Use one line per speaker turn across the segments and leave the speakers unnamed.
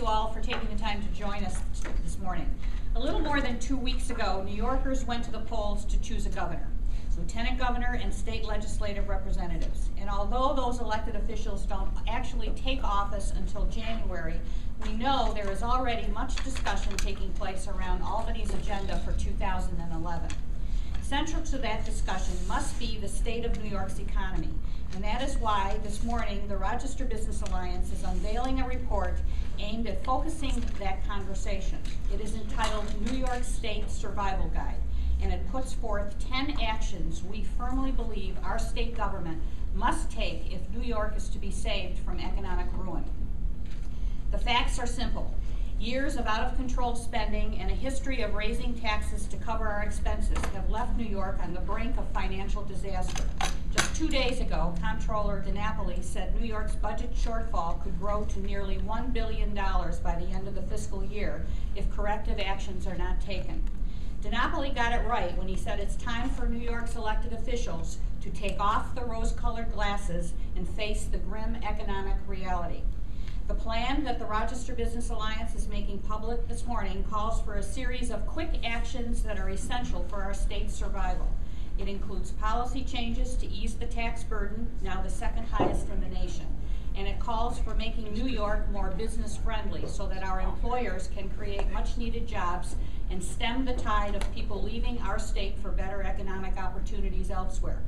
you all for taking the time to join us this morning. A little more than 2 weeks ago, New Yorkers went to the polls to choose a governor, lieutenant governor, and state legislative representatives. And although those elected officials don't actually take office until January, we know there is already much discussion taking place around Albany's agenda for 2011. Central to that discussion must be the state of New York's economy, and that is why this morning the Rochester Business Alliance is unveiling a report aimed at focusing that conversation. It is entitled New York State Survival Guide, and it puts forth 10 actions we firmly believe our state government must take if New York is to be saved from economic ruin. The facts are simple. Years of out-of-control spending and a history of raising taxes to cover our expenses have left New York on the brink of financial disaster. Just 2 days ago, Comptroller DiNapoli said New York's budget shortfall could grow to nearly $1 billion by the end of the fiscal year if corrective actions are not taken. DiNapoli got it right when he said it's time for New York's elected officials to take off the rose-colored glasses and face the grim economic reality. The plan that the Rochester Business Alliance is making public this morning calls for a series of quick actions that are essential for our state's survival. It includes policy changes to ease the tax burden, now the second highest in the nation. And it calls for making New York more business-friendly so that our employers can create much-needed jobs and stem the tide of people leaving our state for better economic opportunities elsewhere.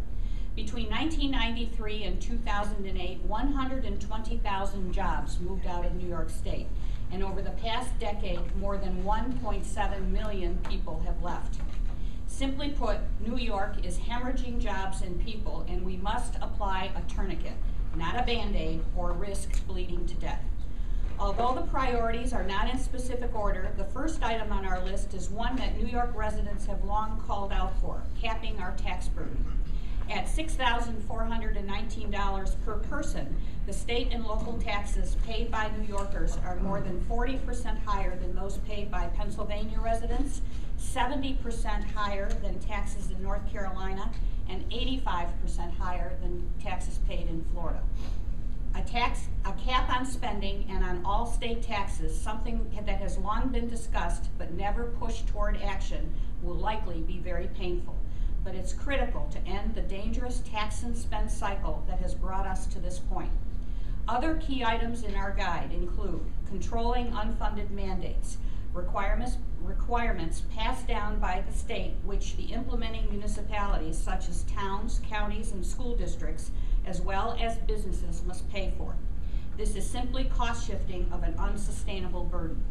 Between 1993 and 2008, 120,000 jobs moved out of New York State. And over the past decade, more than 1.7 million people have left. Simply put, New York is hemorrhaging jobs and people, and we must apply a tourniquet, not a Band-Aid, or risk bleeding to death. Although the priorities are not in specific order, the first item on our list is one that New York residents have long called out for, capping our tax burden. At $6,419 per person, the state and local taxes paid by New Yorkers are more than 40% higher than those paid by Pennsylvania residents, 70% higher than taxes in North Carolina, and 85% higher than taxes paid in Florida. A cap on spending and on all state taxes, something that has long been discussed but never pushed toward action, will likely be very painful. But it's critical to end the dangerous tax and spend cycle that has brought us to this point. Other key items in our guide include controlling unfunded mandates, requirements passed down by the state which the implementing municipalities such as towns, counties, and school districts, as well as businesses, must pay for. This is simply cost shifting of an unsustainable burden.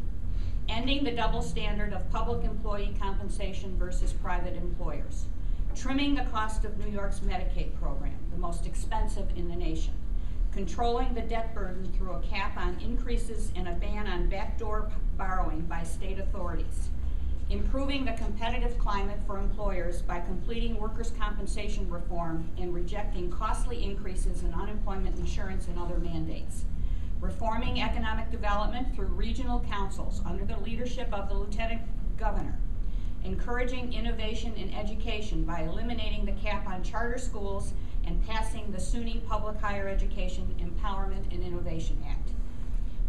Ending the double standard of public employee compensation versus private employers. Trimming the cost of New York's Medicaid program, the most expensive in the nation. Controlling the debt burden through a cap on increases and a ban on backdoor borrowing by state authorities. Improving the competitive climate for employers by completing workers' compensation reform and rejecting costly increases in unemployment insurance and other mandates. Reforming economic development through regional councils under the leadership of the lieutenant governor. Encouraging innovation in education by eliminating the cap on charter schools and passing the SUNY Public Higher Education Empowerment and Innovation Act.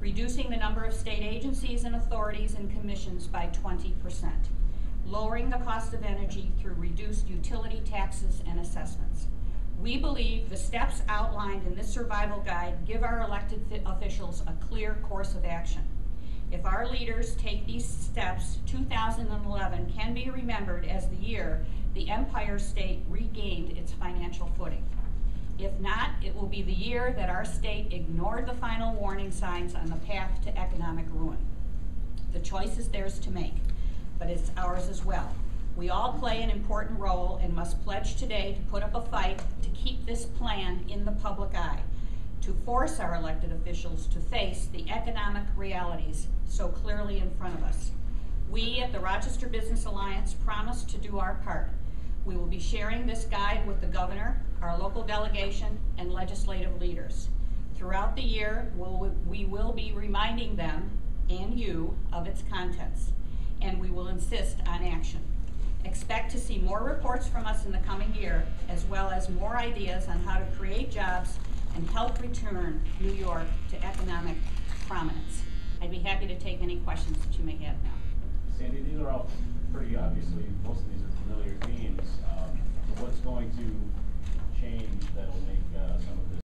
Reducing the number of state agencies and authorities and commissions by 20%. Lowering the cost of energy through reduced utility taxes and assessments. We believe the steps outlined in this survival guide give our elected officials a clear course of action. If our leaders take these steps, 2011 can be remembered as the year the Empire State regained its financial footing. If not, it will be the year that our state ignored the final warning signs on the path to economic ruin. The choice is theirs to make, but it's ours as well. We all play an important role and must pledge today to put up a fight to keep this plan in the public eye, to force our elected officials to face the economic realities so clearly in front of us. We at the Rochester Business Alliance promise to do our part. We will be sharing this guide with the governor, our local delegation, and legislative leaders. Throughout the year, we will be reminding them and you of its contents, and we will insist on action. Expect to see more reports from us in the coming year, as well as more ideas on how to create jobs and help return New York to economic prominence. I'd be happy happy to take any questions that you may have now.
Sandy, these are all pretty obviously, most of these are familiar themes. So what's going to change that'll make some of this